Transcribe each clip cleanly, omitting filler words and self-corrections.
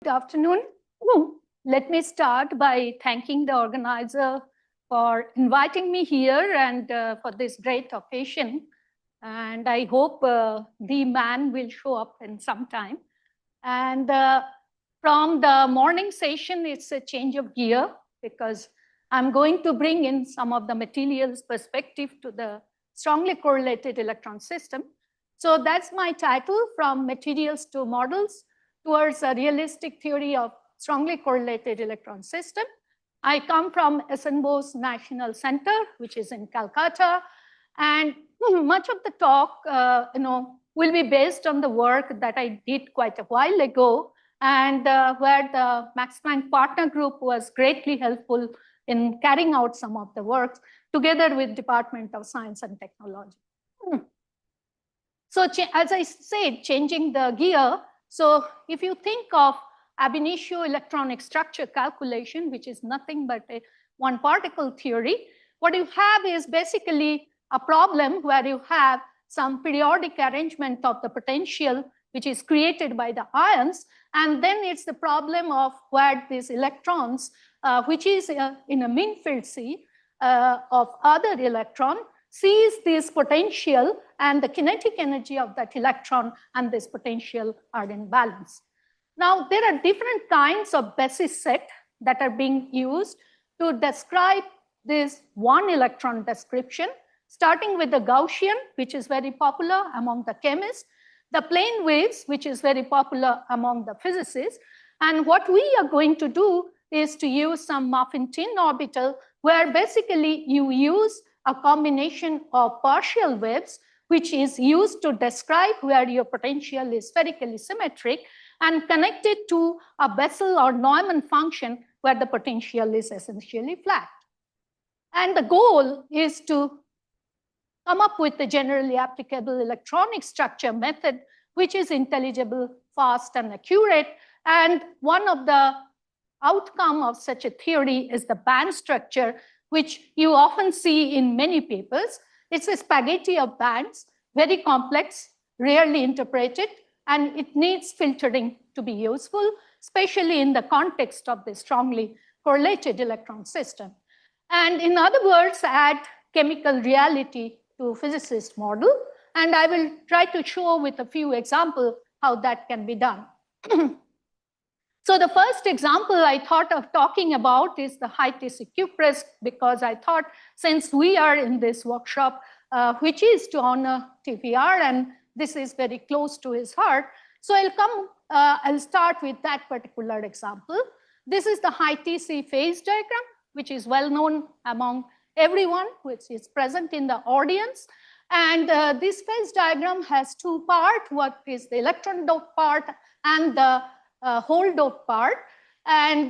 Good afternoon. Let me start by thanking the organizer for inviting me here and for this great occasion. And I hope the man will show up in some time. And from the morning session, it's a change of gear because I'm going to bring in some of the materials perspective to the strongly correlated electron system. So that's my title, From Materials to Models Towards a Realistic Theory of Strongly Correlated Electron System. I come from S.N. Bose National Center, which is in Calcutta. And much of the talk will be based on the work that I did quite a while ago, and where the Max Planck Partner Group was greatly helpful in carrying out some of the works together with Department of Science and Technology. So as I said, changing the gear, so if you think of ab initio electronic structure calculation, which is nothing but a one particle theory, what you have is basically a problem where you have some periodic arrangement of the potential which is created by the ions, and then it's the problem of where these electrons, which is in a mean field C of other electron, sees this potential and the kinetic energy of that electron and this potential are in balance. Now, there are different kinds of basis set that are being used to describe this one electron description, starting with the Gaussian, which is very popular among the chemists, the plane waves, which is very popular among the physicists. And what we are going to do is to use some muffin-tin orbital, where basically you use a combination of partial waves, which is used to describe where your potential is spherically symmetric, and connected to a Bessel or Neumann function where the potential is essentially flat. And the goal is to come up with a generally applicable electronic structure method, which is intelligible, fast, and accurate. And one of the outcome of such a theory is the band structure, which you often see in many papers. It's a spaghetti of bands, very complex, rarely interpreted, and it needs filtering to be useful, especially in the context of the strongly correlated electron system. And in other words, add chemical reality to physicist model. And I will try to show with a few examples how that can be done. So the first example I thought of talking about is the high TC press, because I thought since we are in this workshop, which is to honor TVR, and this is very close to his heart. So I'll start with that particular example. This is the high TC phase diagram, which is well known among everyone which is present in the audience. And this phase diagram has two parts, what is the electron doped part and the hole doped part. And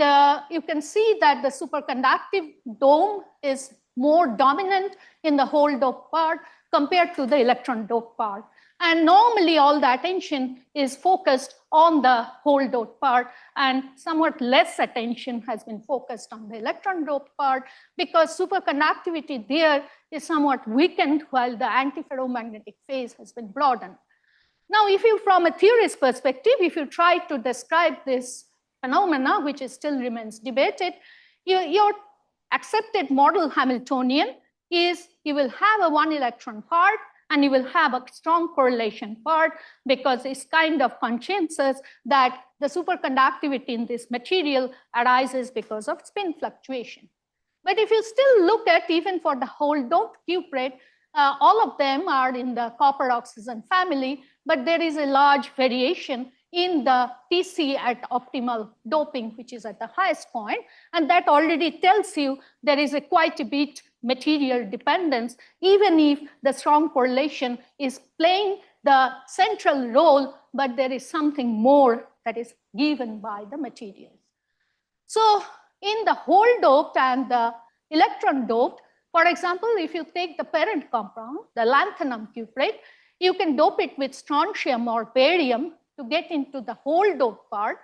you can see that the superconductive dome is more dominant in the hole doped part compared to the electron doped part. And normally all the attention is focused on the hole doped part, and somewhat less attention has been focused on the electron doped part because superconductivity there is somewhat weakened while the antiferromagnetic phase has been broadened. Now, if you, from a theorist perspective, if you try to describe this phenomena, which is still remains debated, your accepted model Hamiltonian is you will have a one electron part and you will have a strong correlation part, because it's kind of consensus that the superconductivity in this material arises because of spin fluctuation. But if you still look at even for the hole doped cuprate, all of them are in the copper oxygen family, but there is a large variation in the TC at optimal doping, which is at the highest point. And that already tells you there is quite a bit material dependence, even if the strong correlation is playing the central role, but there is something more that is given by the materials. So in the hole doped and the electron doped, for example, if you take the parent compound, the lanthanum cuprate, you can dope it with strontium or barium to get into the hole doped part.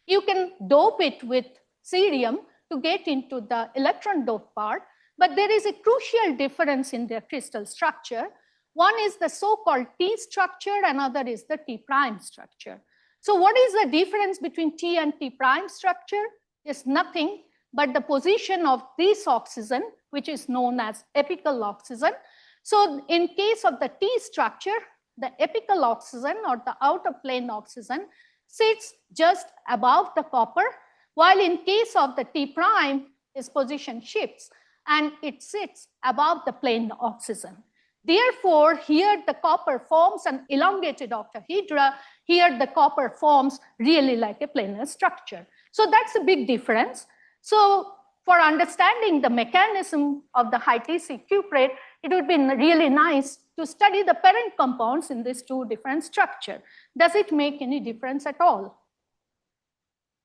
You can dope it with cerium to get into the electron doped part. But there is a crucial difference in their crystal structure. One is the so-called T structure, another is the T prime structure. So what is the difference between T and T prime structure? Is nothing but the position of this oxygen, which is known as apical oxygen. So in case of the T structure, the apical oxygen or the outer plane oxygen sits just above the copper, while in case of the T prime, its position shifts and it sits above the plane oxygen. Therefore, here the copper forms an elongated octahedra. Here the copper forms really like a planar structure. So that's a big difference. So for understanding the mechanism of the high-TC cuprate, it would be really nice to study the parent compounds in these two different structures. Does it make any difference at all?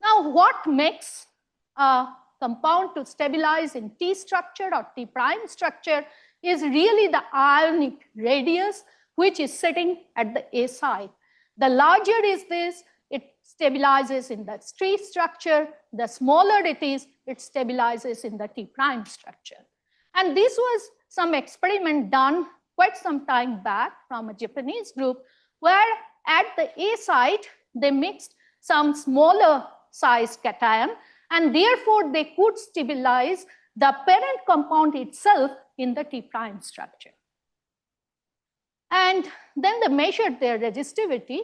Now, what makes a compound to stabilize in T structure or T prime structure is really the ionic radius, which is sitting at the A side. The larger is this, it stabilizes in the T structure. The smaller it is, it stabilizes in the T prime structure. And this was some experiment done quite some time back from a Japanese group, where at the A site, they mixed some smaller size cation, and therefore they could stabilize the parent compound itself in the T prime structure. And then they measured their resistivity,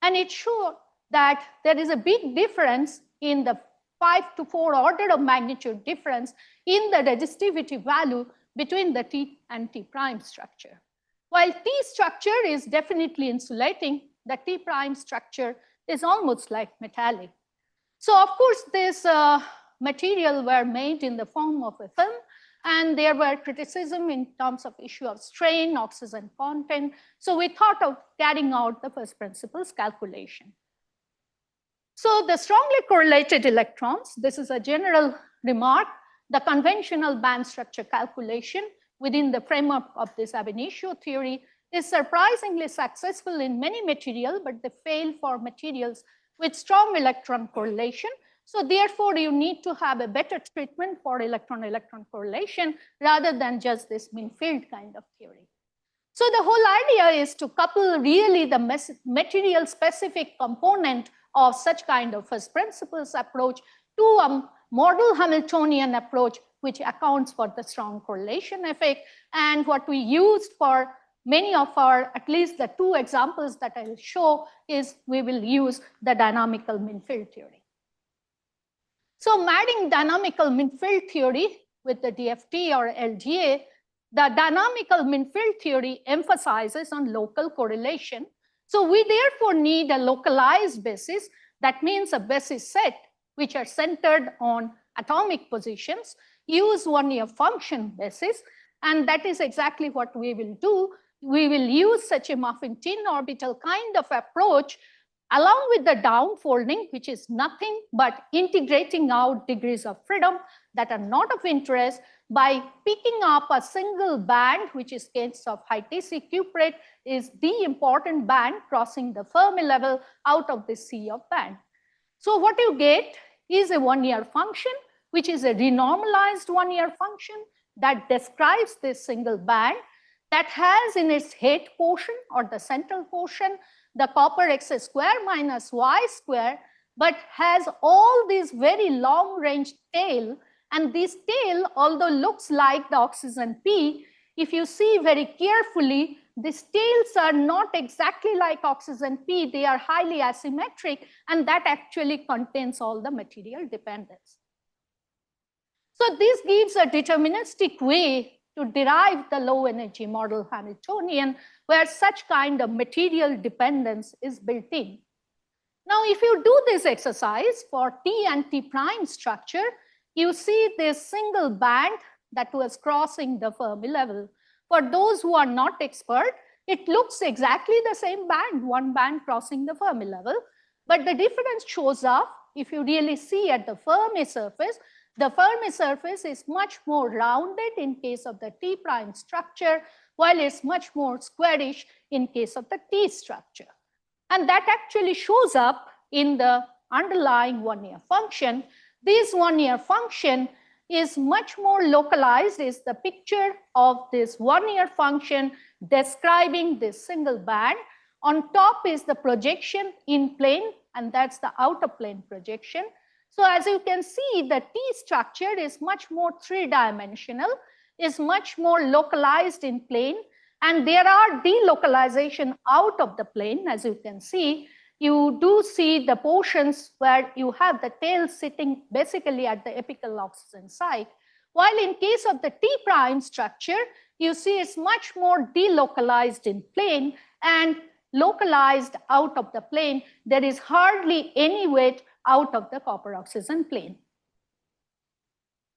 and it showed that there is a big difference in the 5 to 4 order of magnitude difference in the resistivity value between the T and T prime structure. While T structure is definitely insulating, the T prime structure is almost like metallic. So of course, this material were made in the form of a film, and there were criticism in terms of issue of strain, oxygen content. So we thought of carrying out the first principles calculation. So the strongly correlated electrons, this is a general remark, the conventional band structure calculation within the framework of this ab initio theory is surprisingly successful in many materials, but they fail for materials with strong electron correlation. So therefore, you need to have a better treatment for electron-electron correlation rather than just this mean field kind of theory. So the whole idea is to couple really the material-specific component of such kind of first principles approach to a model Hamiltonian approach, which accounts for the strong correlation effect. And what we used for many of our, at least the two examples that I'll show, is we will use the dynamical mean field theory. So mapping dynamical mean field theory with the DFT or LGA, the dynamical mean field theory emphasizes on local correlation. So we therefore need a localized basis. That means a basis set which are centered on atomic positions, use one-year function basis, and that is exactly what we will do. We will use such a muffin tin orbital kind of approach along with the downfolding, which is nothing but integrating out degrees of freedom that are not of interest by picking up a single band, which is case of high-TC cuprate, is the important band crossing the Fermi level out of the sea of band. So what you get is a one-year function, which is a renormalized one-year function that describes this single band that has in its head portion or the central portion the copper x square minus y square, but has all these very long range tail. And this tail, although looks like the oxygen P, if you see very carefully, these tails are not exactly like oxygen P, they are highly asymmetric, and that actually contains all the material dependence. So this gives a deterministic way to derive the low energy model Hamiltonian, where such kind of material dependence is built in. Now, if you do this exercise for T and T prime structure, you see this single band that was crossing the Fermi level. For those who are not expert, it looks exactly the same band, one band crossing the Fermi level, but the difference shows up if you really see at the Fermi surface. The Fermi surface is much more rounded in case of the T prime structure, while it's much more squarish in case of the T structure. And that actually shows up in the underlying one-year function. This one-year function is much more localized, is the picture of this one-year function describing this single band. On top is the projection in plane and that's the outer plane projection. So as you can see, the T structure is much more three-dimensional, is much more localized in plane, and there are delocalization out of the plane. As you can see, you do see the portions where you have the tail sitting basically at the apical oxygen site. While in case of the T prime structure, you see it's much more delocalized in plane and localized out of the plane. There is hardly any weight out of the copper oxygen plane.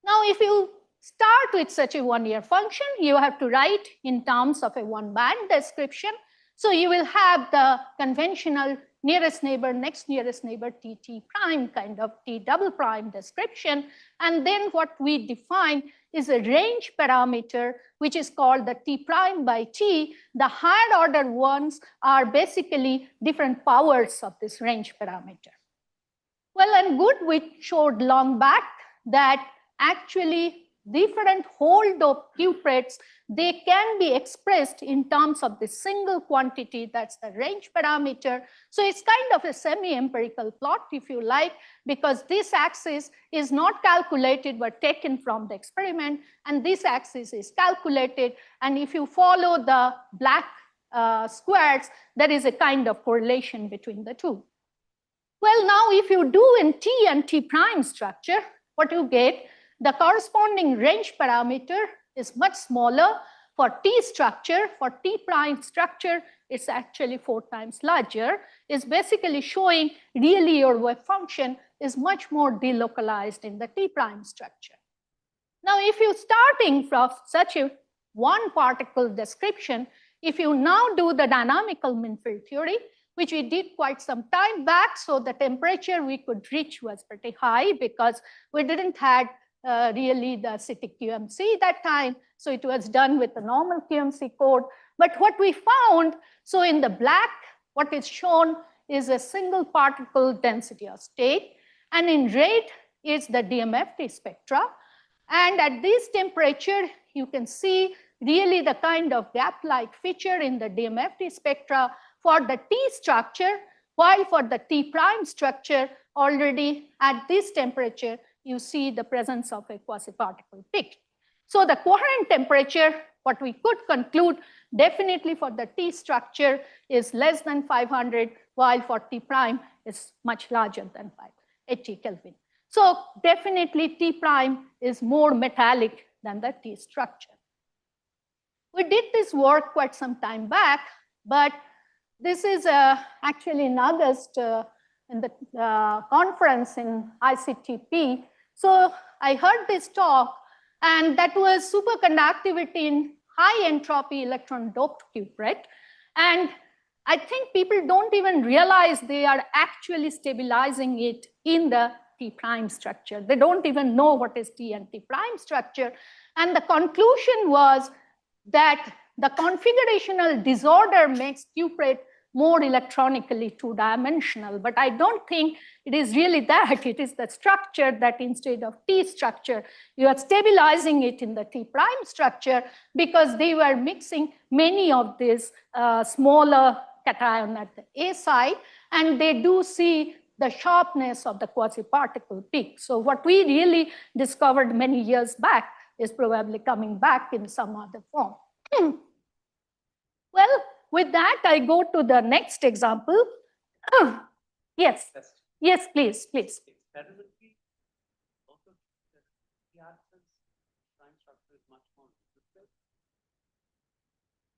Now, if you start with such a one-year function, you have to write in terms of a one-band description. So you will have the conventional nearest neighbor, next nearest neighbor, T prime kind of T double prime description. And then what we define is a range parameter, which is called the T prime by T. The higher order ones are basically different powers of this range parameter. Well and good, we showed long back that actually different whole doped cuprates, they can be expressed in terms of the single quantity, that's the range parameter. So it's kind of a semi-empirical plot, if you like, because this axis is not calculated but taken from the experiment, and this axis is calculated. And if you follow the black squares, there is a kind of correlation between the two. Well, now if you do in T and T prime structure, what you get, the corresponding range parameter is much smaller for T structure. For T prime structure, it's actually 4 times larger. It's basically showing really your wave function is much more delocalized in the T prime structure. Now, if you're starting from such a one particle description, if you now do the dynamical mean field theory, which we did quite some time back, so the temperature we could reach was pretty high because we didn't have really the acidic QMC that time. So it was done with the normal QMC code. But what we found, so in the black, what is shown is a single particle density of state. And in red is the DMFT spectra. And at this temperature, you can see really the kind of gap-like feature in the DMFT spectra for the T structure, while for the T prime structure, already at this temperature, you see the presence of a quasi-particle peak. So the coherent temperature, what we could conclude definitely for the T structure is less than 500, while for T prime is much larger than 580 Kelvin. So definitely T prime is more metallic than the T structure. We did this work quite some time back, but this is actually in August in the conference in ICTP. So I heard this talk, and that was superconductivity in high entropy electron doped cuprate. And I think people don't even realize they are actually stabilizing it in the T prime structure. They don't even know what is T and T prime structure. And the conclusion was that the configurational disorder makes cuprate more electronically two-dimensional, but I don't think it is really that. It is the structure that instead of T structure, you are stabilizing it in the T prime structure because they were mixing many of these smaller cation at the A side, and they do see the sharpness of the quasi-particle peak. So what we really discovered many years back is probably coming back in some other form. Well, with that, I go to the next example. Yes, yes, please, please.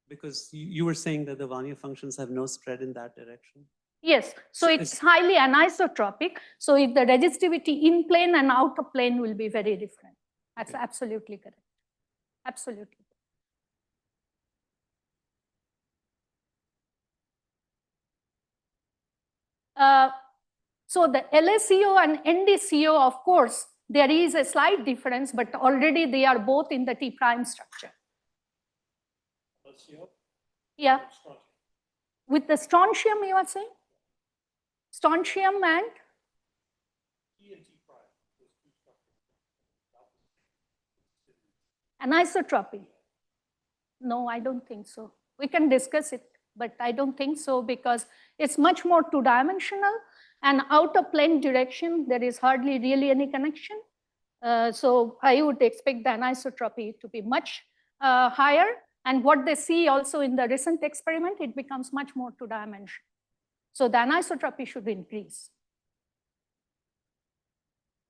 Because you were saying that the Vanier functions have no spread in that direction. Yes, so it's highly anisotropic. So if the resistivity in plane and out of plane will be very different. That's absolutely correct. Absolutely. So the LSCO and NDCO, of course, there is a slight difference, but already they are both in the T prime structure. LSCO? Yeah. With the strontium, you are saying? Strontium and? T and T prime. Anisotropy? No, I don't think so. We can discuss it, but I don't think so because it's much more two-dimensional. And out of plane direction, there is hardly really any connection. So I would expect the anisotropy to be much higher. And what they see also in the recent experiment, it becomes much more two-dimensional. So the anisotropy should increase.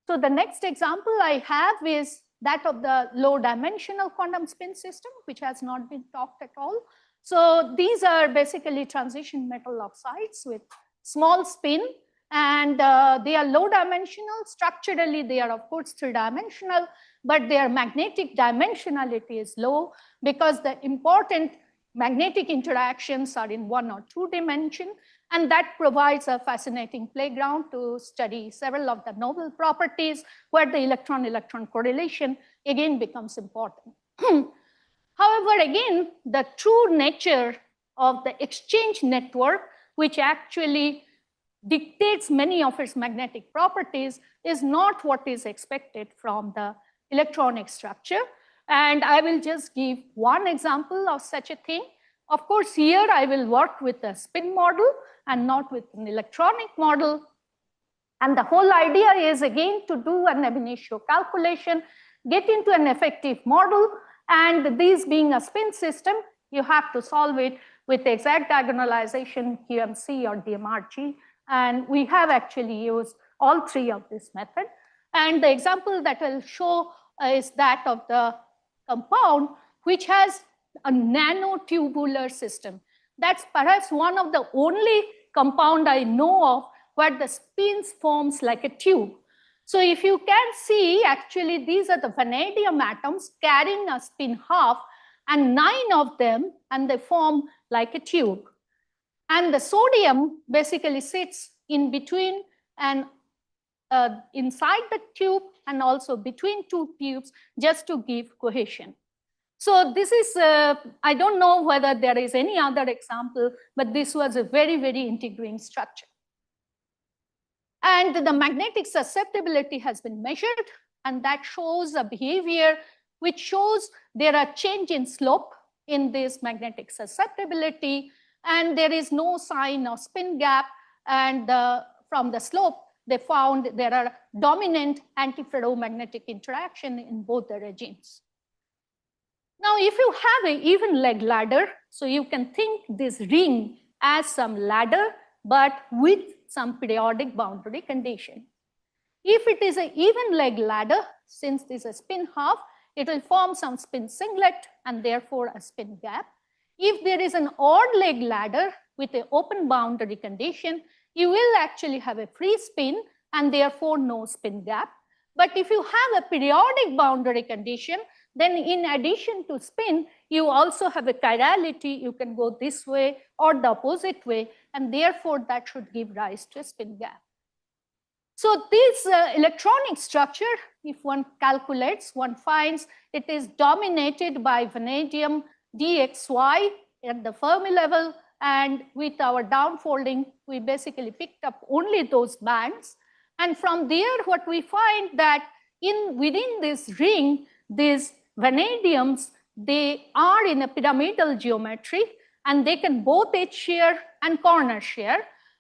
So the next example I have is that of the low-dimensional quantum spin system, which has not been talked at all. So these are basically transition metal oxides with small spin, and they are low-dimensional. Structurally, they are, of course, three-dimensional, but their magnetic dimensionality is low because the important magnetic interactions are in 1 or 2 dimensions, and that provides a fascinating playground to study several of the novel properties where the electron-electron correlation again becomes important. However, again, the true nature of the exchange network, which actually dictates many of its magnetic properties, is not what is expected from the electronic structure. And I will just give one example of such a thing. Of course, here I will work with a spin model and not with an electronic model. And the whole idea is, again, to do an ab initio calculation, get into an effective model, and these being a spin system, you have to solve it with exact diagonalization, QMC or DMRG. And we have actually used all 3 of this method. And the example that I'll show is that of the compound, which has a nanotubular system. That's perhaps one of the only compound I know of where the spins forms like a tube. So if you can see, actually, these are the vanadium atoms carrying a spin half, and 9 of them, and they form like a tube. And the sodium basically sits in between and inside the tube and also between 2 tubes just to give cohesion. So this is, I don't know whether there is any other example, but this was a very, very intriguing structure. And the magnetic susceptibility has been measured, and that shows a behavior which shows there are change in slope in this magnetic susceptibility, and there is no sign of spin gap. And from the slope, they found there are dominant antiferromagnetic interaction in both the regimes. Now, if you have an even leg ladder, so you can think this ring as some ladder, but with some periodic boundary condition. If it is an even leg ladder, since this is a spin half, it will form some spin singlet and therefore a spin gap. If there is an odd leg ladder with an open boundary condition, you will actually have a free spin and therefore no spin gap. But if you have a periodic boundary condition, then in addition to spin, you also have a chirality. You can go this way or the opposite way, and therefore that should give rise to a spin gap. So this electronic structure, if one calculates, one finds it is dominated by vanadium dxy at the Fermi level, and with our downfolding, we basically picked up only those bands. And from there, what we find that within this ring, these vanadiums, they are in a pyramidal geometry, and they can both edge shear and corner shear.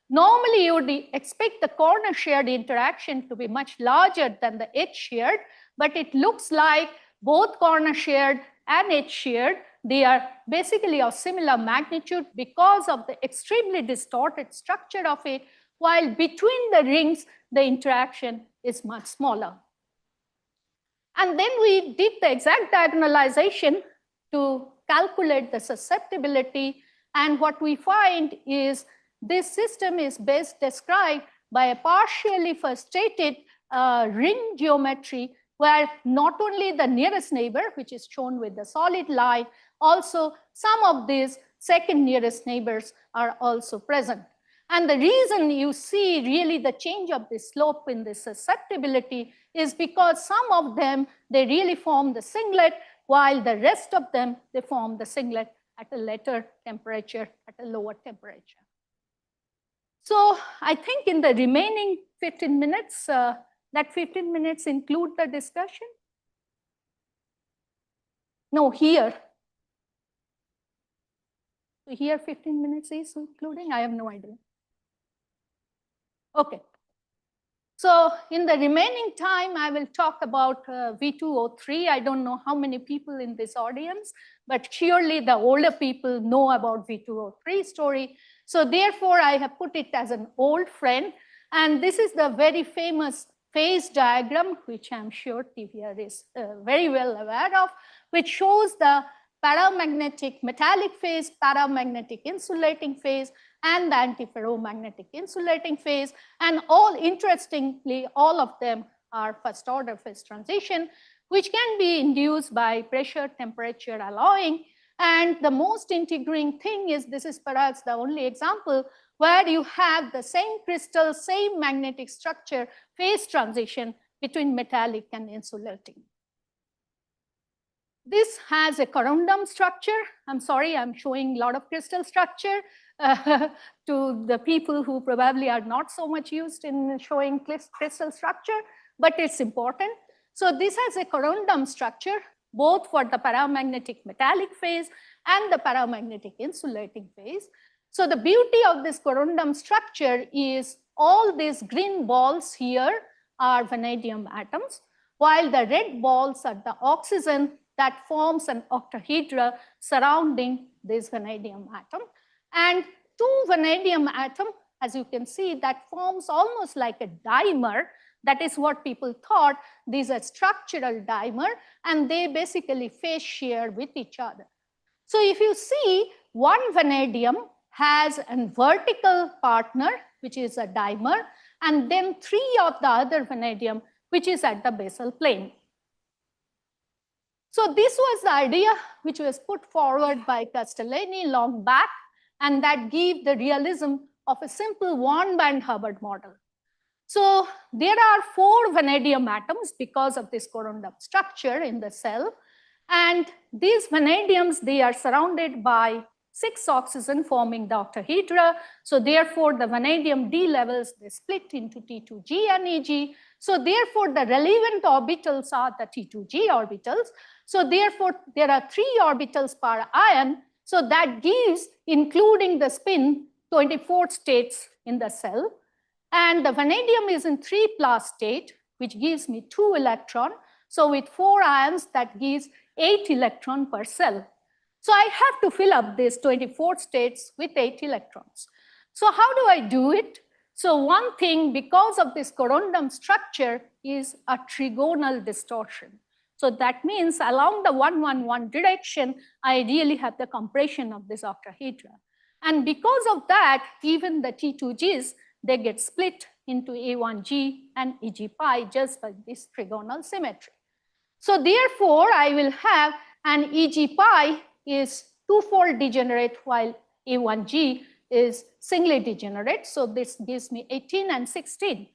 Normally, you would expect the corner shared interaction to be much larger than the edge shared, but it looks like both corner shared and edge shared, they are basically of similar magnitude because of the extremely distorted structure of it, while between the rings, the interaction is much smaller. And then we did the exact diagonalization to calculate the susceptibility, and what we find is this system is best described by a partially frustrated ring geometry where not only the nearest neighbor, which is shown with the solid line, also some of these second nearest neighbors are also present. And the reason you see really the change of the slope in the susceptibility is because some of them, they really form the singlet, while the rest of them, they form the singlet at a later temperature, at a lower temperature. So I think in the remaining 15 minutes, that 15 minutes include the discussion? No, here. So here 15 minutes is including? I have no idea. Okay. So in the remaining time, I will talk about V2O3. I don't know how many people in this audience, but surely the older people know about V2O3 story. So therefore, I have put it as an old friend. And this is the very famous phase diagram, which I'm sure TVR is very well aware of, which shows the paramagnetic metallic phase, paramagnetic insulating phase, and the antiferromagnetic insulating phase. And all, interestingly, all of them are first order phase transition, which can be induced by pressure, temperature, alloying. And the most intriguing thing is, this is perhaps the only example where you have the same crystal, same magnetic structure, phase transition between metallic and insulating. This has a corundum structure. I'm sorry, I'm showing a lot of crystal structure to the people who probably are not so much used in showing crystal structure, but it's important. So this has a corundum structure, both for the paramagnetic metallic phase and the paramagnetic insulating phase. So the beauty of this corundum structure is all these green balls here are vanadium atoms, while the red balls are the oxygen that forms an octahedra surrounding this vanadium atom. And two vanadium atom, as you can see, that forms almost like a dimer. That is what people thought. These are structural dimer, and they basically phase share with each other. So if you see, one vanadium has a vertical partner, which is a dimer, and then three of the other vanadium, which is at the basal plane. So this was the idea which was put forward by Castellani long back, and that gave the realism of a simple one-band Hubbard model. So there are 4 vanadium atoms because of this corundum structure in the cell. And these vanadiums, they are surrounded by 6 oxygen forming the octahedra. So therefore, the vanadium D levels, they split into T2G and Eg. So therefore, the relevant orbitals are the T2G orbitals. So therefore, there are 3 orbitals per ion. So that gives, including the spin, 24 states in the cell. And the vanadium is in 3+ state, which gives me 2 electron. So with 4 ions, that gives 8 electron per cell. So I have to fill up these 24 states with 8 electrons. So how do I do it? So one thing, because of this corundum structure, is a trigonal distortion. So that means along the 1-1-1 direction, I really have the compression of this octahedra. And because of that, even the T2Gs, they get split into A1G and Eg pi just by this trigonal symmetry. So therefore, I will have an Eg pi is 2-fold degenerate, while A1G is singly degenerate. So this gives me 18 and 16.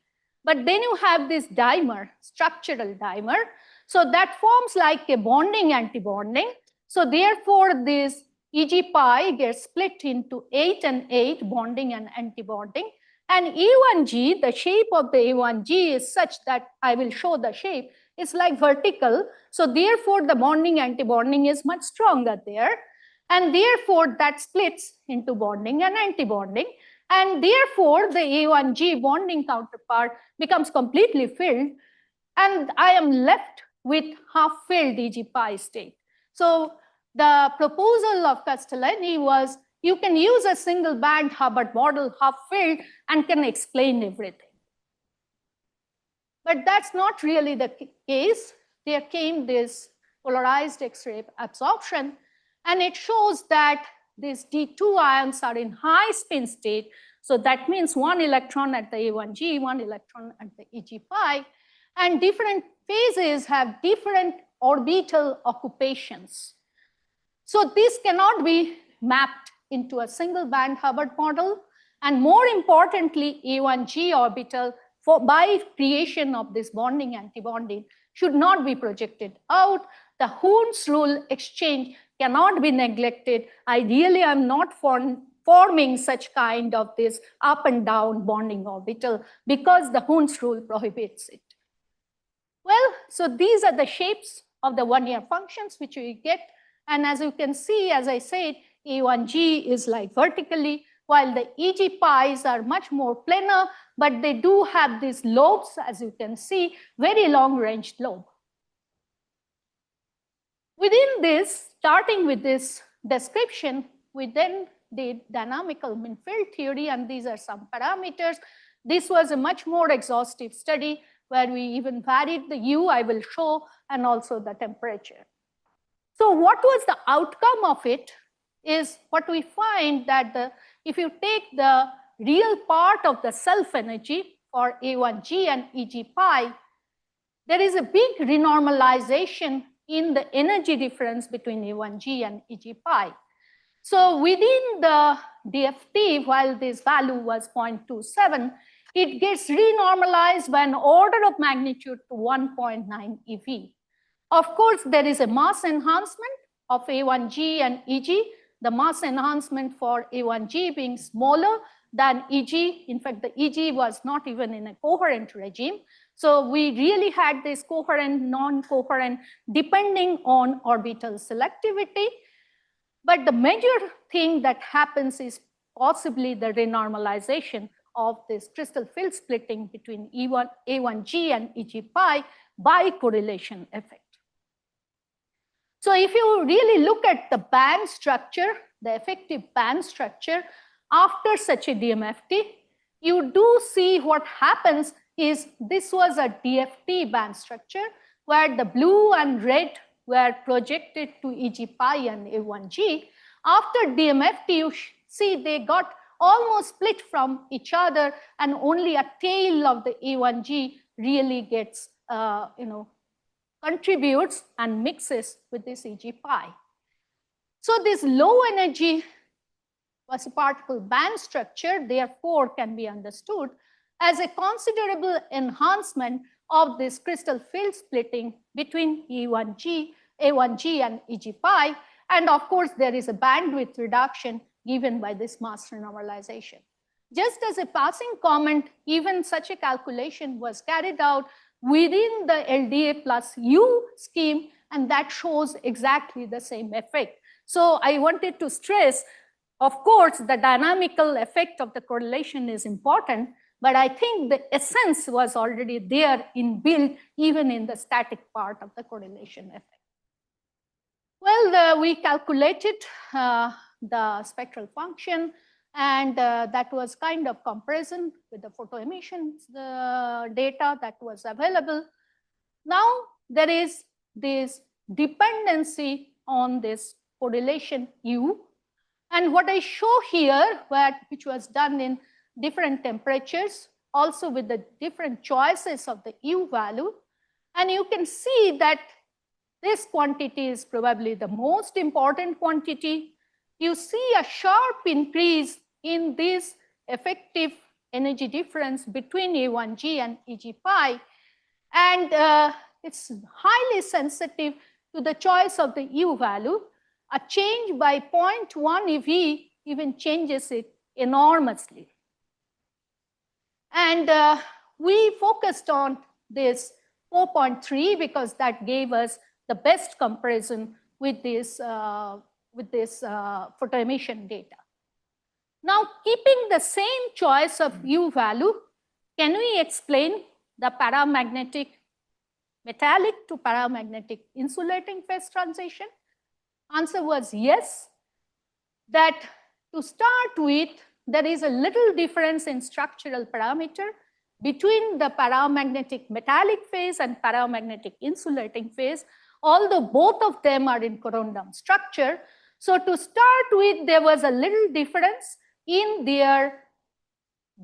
But then you have this dimer, structural dimer. So that forms like a bonding antibonding. So therefore, this Eg pi gets split into 8 and 8 bonding and antibonding. And A1G, the shape of the A1G is such that I will show the shape. It's like vertical. So therefore, the bonding antibonding is much stronger there. And therefore, that splits into bonding and antibonding. And therefore, the A1G bonding counterpart becomes completely filled. And I am left with half-filled Eg pi state. So the proposal of Castellani was, you can use a single band Hubbard model, half-filled, and can explain everything. But that's not really the case. There came this polarized X-ray absorption, and it shows that these D2 ions are in high spin state. So that means 1 electron at the A1G, 1 electron at the Eg pi, and different phases have different orbital occupations. So this cannot be mapped into a single band Hubbard model. And more importantly, A1G orbital, by creation of this bonding antibonding, should not be projected out. The Hund's rule exchange cannot be neglected. Ideally, I'm not forming such kind of this up and down bonding orbital because the Hund's rule prohibits it. Well, so these are the shapes of the one-year functions which we get. And as you can see, as I said, A1G is like vertically, while the EG pies are much more planar, but they do have these lobes, as you can see, very long-range lobe. Within this, starting with this description, we then did dynamical mean field theory, and these are some parameters. This was a much more exhaustive study where we even varied the U, I will show, and also the temperature. So what was the outcome of it is what we find that if you take the real part of the self energy for A1G and EG pi, there is a big renormalization in the energy difference between A1G and EG pi. So within the DFT, while this value was 0.27, it gets renormalized by an order of magnitude to 1.9 EV. Of course, there is a mass enhancement of A1G and EG, the mass enhancement for A1G being smaller than EG. In fact, the EG was not even in a coherent regime. So we really had this coherent, non-coherent, depending on orbital selectivity. But the major thing that happens is possibly the renormalization of this crystal field splitting between A1G and EG pi by correlation effect. So if you really look at the band structure, the effective band structure after such a DMFT, you do see what happens is this was a DFT band structure where the blue and red were projected to EG pi and A1G. After DMFT, you see they got almost split from each other, and only a tail of the A1G really gets, contributes and mixes with this EG pi. So this low energy quasiparticle band structure, therefore, can be understood as a considerable enhancement of this crystal field splitting between A1G and EG pi. And of course, there is a bandwidth reduction given by this mass renormalization. Just as a passing comment, even such a calculation was carried out within the LDA plus U scheme, and that shows exactly the same effect. So I wanted to stress, of course, the dynamical effect of the correlation is important, but I think the essence was already there inbuilt even in the static part of the correlation effect. Well, we calculated the spectral function, and that was kind of comparison with the photoemissions data that was available. Now there is this dependency on this correlation U, and what I show here, which was done in different temperatures, also with the different choices of the U value, and you can see that this quantity is probably the most important quantity. You see a sharp increase in this effective energy difference between A1G and EG pi, and it's highly sensitive to the choice of the U value. A change by 0.1 EV even changes it enormously. And we focused on this 4.3 because that gave us the best comparison with this photoemission data. Now, keeping the same choice of U value, can we explain the paramagnetic metallic to paramagnetic insulating phase transition? Answer was yes. That to start with, there is a little difference in structural parameter between the paramagnetic metallic phase and paramagnetic insulating phase, although both of them are in corundum structure. So to start with, there was a little difference in their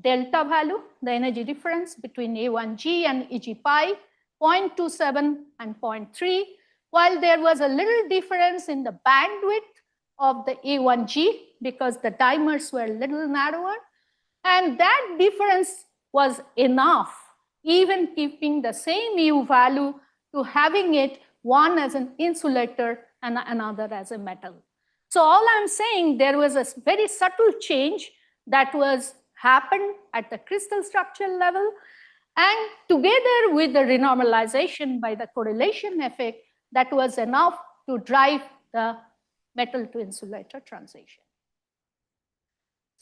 delta value, the energy difference between A1G and EG pi, 0.27 and 0.3, while there was a little difference in the bandwidth of the A1G because the dimers were a little narrower. And that difference was enough, even keeping the same U value, to having it one as an insulator and another as a metal. So all I'm saying, there was a very subtle change that was happened at the crystal structure level, and together with the renormalization by the correlation effect, that was enough to drive the metal to insulator transition.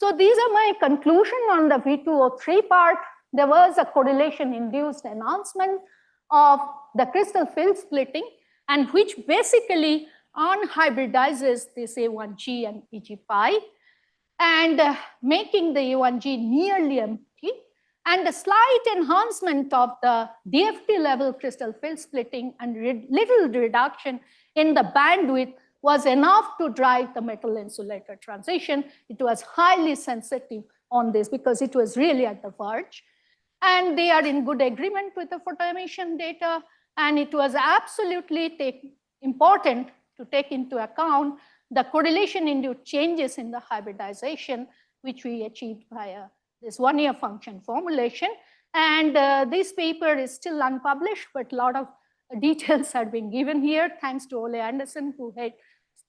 So these are my conclusion on the V2O3 part. There was a correlation-induced enhancement of the crystal field splitting, and which basically unhybridizes this A1G and EG pi, and making the A1G nearly empty, and a slight enhancement of the DFT level crystal field splitting and little reduction in the bandwidth was enough to drive the metal insulator transition. It was highly sensitive on this because it was really at the verge. And they are in good agreement with the photoemission data. And it was absolutely important to take into account the correlation-induced changes in the hybridization, which we achieved via this one-year function formulation. And this paper is still unpublished, but a lot of details are being given here, thanks to Ole Anderson, who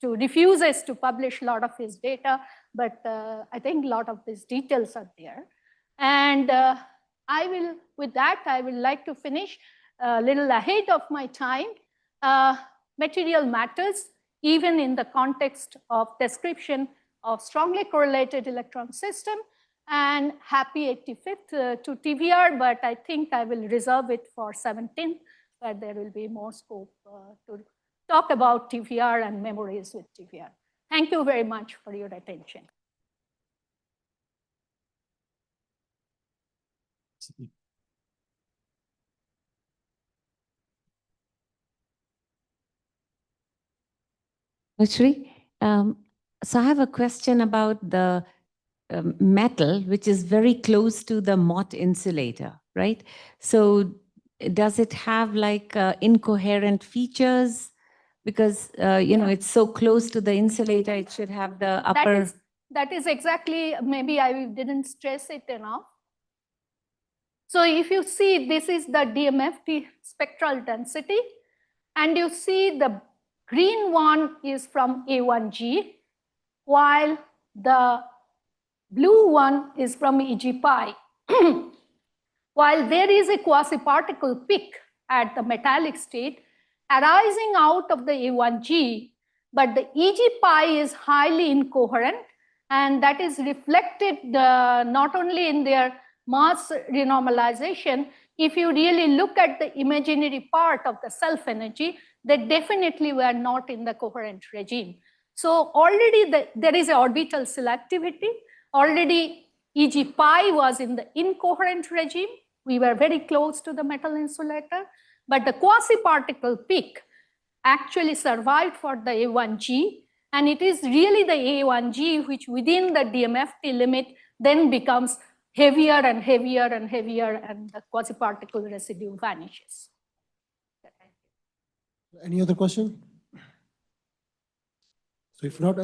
refuses to publish a lot of his data, but I think a lot of these details are there. And with that, I would like to finish a little ahead of my time. Material matters, even in the context of description of strongly correlated electron system, and happy 85th to TVR, but I think I will reserve it for 17th, where there will be more scope to talk about TVR and memories with TVR. Thank you very much for your attention. Tanusri, so I have a question about the metal, which is very close to the Mott insulator, right? So does it have like incoherent features? Because, you know, it's so close to the insulator, it should have the upper... That is exactly, maybe I didn't stress it enough. So if you see, this is the DMFT spectral density, and you see the green one is from A1G, while the blue one is from EG pi. While there is a quasi-particle peak at the metallic state arising out of the A1G, but the EG pi is highly incoherent, and that is reflected not only in their mass renormalization. If you really look at the imaginary part of the self energy, they definitely were not in the coherent regime. So already there is an orbital selectivity. Already EG pi was in the incoherent regime. We were very close to the metal insulator, but the quasi-particle peak actually survived for the A1G, and it is really the A1G which within the DMFT limit then becomes heavier and heavier and heavier, and the quasi-particle residue vanishes. Any other question? So if not,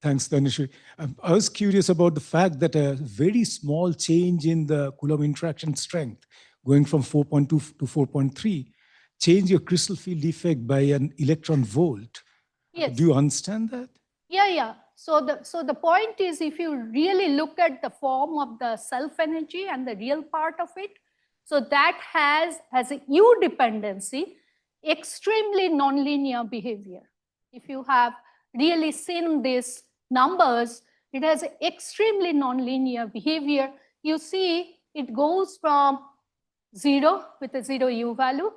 Thanks, Tanusri. I was curious about the fact that a very small change in the Coulomb interaction strength, going from 4.2 to 4.3, change your crystal field effect by an electron volt. Yes. Do you understand that? Yeah. So the point is, if you really look at the form of the self energy and the real part of it, so that has a U dependency, extremely nonlinear behavior. If you have really seen these numbers, it has extremely nonlinear behavior. You see, it goes from 0 with a 0 U value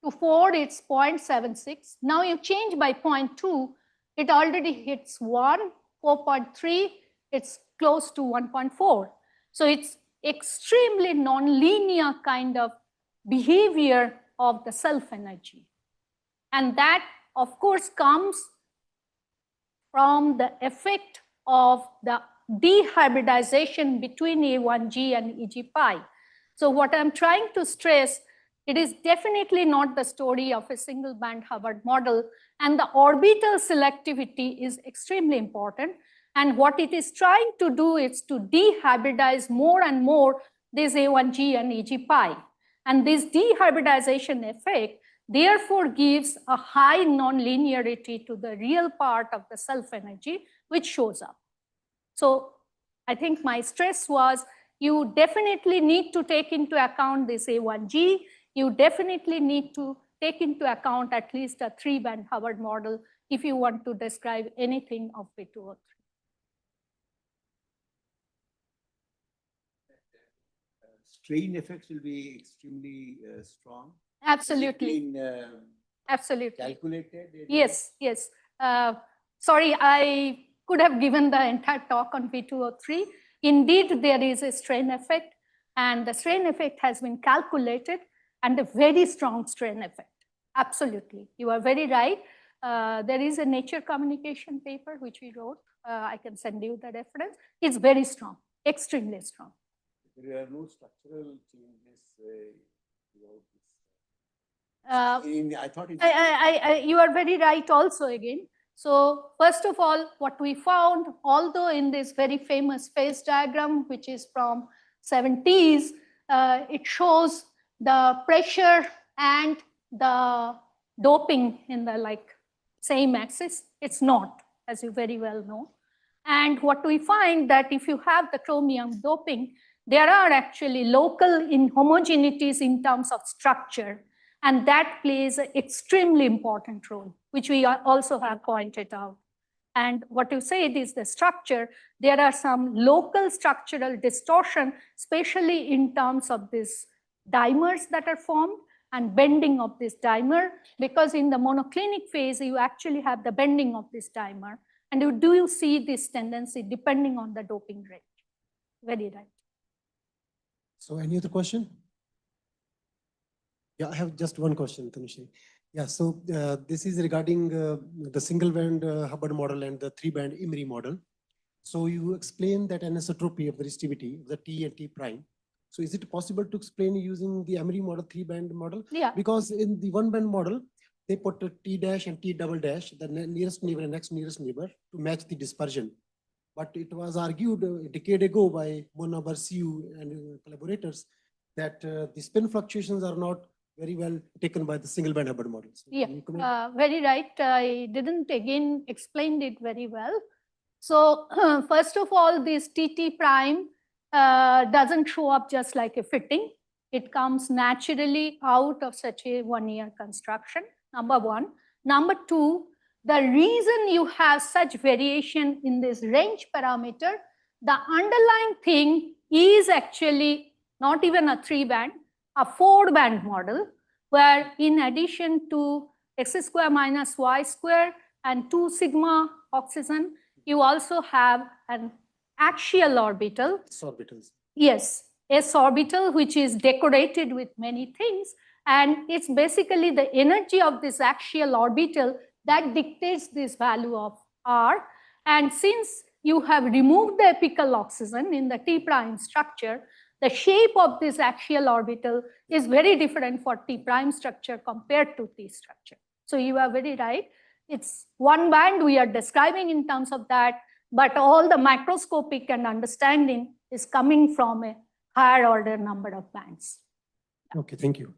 to 4, it's 0.76. Now you change by 0.2, it already hits 1, 4.3, it's close to 1.4. So it's extremely nonlinear kind of behavior of the self energy. And that, of course, comes from the effect of the dehybridization between A1G and EG pi. So what I'm trying to stress, it is definitely not the story of a single band Hubbard model, and the orbital selectivity is extremely important. And what it is trying to do is to dehybridize more and more this A1G and EG pi. And this dehybridization effect therefore gives a high nonlinearity to the real part of the self energy, which shows up. So I think my stress was, you definitely need to take into account this A1G. You definitely need to take into account at least a 3-band Hubbard model if you want to describe anything of V2O3. Strain effects will be extremely strong. Absolutely. Absolutely. Calculated? Yes, yes. Sorry, I could have given the entire talk on V2O3. Indeed, there is a strain effect, and the strain effect has been calculated, and a very strong strain effect. Absolutely. You are very right. There is a Nature Communication paper which we wrote. I can send you the reference. It's very strong, extremely strong. There are no structural changes throughout this. I thought you are very right also again. So first of all, what we found, although in this very famous phase diagram, which is from 70s, it shows the pressure and the doping in the same axis. It's not, as you very well know. And what we find that if you have the chromium doping, there are actually local inhomogeneities in terms of structure, and that plays an extremely important role, which we also have pointed out. And what you said is the structure. There are some local structural distortion, especially in terms of these dimers that are formed and bending of this dimer, because in the monoclinic phase, you actually have the bending of this dimer. And you see this tendency depending on the doping rate. Very right. So any other question? Yeah, I have just one question, Tanusri. Yeah, so this is regarding the single band Hubbard model and the 3-band Emery model. So you explained that anisotropy of the resistivity of the T and T prime. So is it possible to explain using the Emery model, 3-band model? Yeah. Because in the 1-band model, they put a T dash and T double dash, the nearest neighbor and next nearest neighbor, to match the dispersion. But it was argued a decade ago by Mona Barsiu and collaborators that the spin fluctuations are not very well taken by the single band Hubbard model. So yeah, very right. I didn't again explain it very well. So first of all, this TT prime doesn't show up just like a fitting. It comes naturally out of such a one-year construction, number one. Number two, the reason you have such variation in this range parameter, the underlying thing is actually not even a 3-band, a 4-band model, where in addition to x square minus y square and 2 sigma oxygen, you also have an axial orbital. S orbitals. Yes, S orbital, which is decorated with many things. And it's basically the energy of this axial orbital that dictates this value of R. And since you have removed the apical oxygen in the T prime structure, the shape of this axial orbital is very different for T prime structure compared to T structure. So you are very right. It's 1 band we are describing in terms of that, but all the microscopic and understanding is coming from a higher order number of bands. Okay, thank you.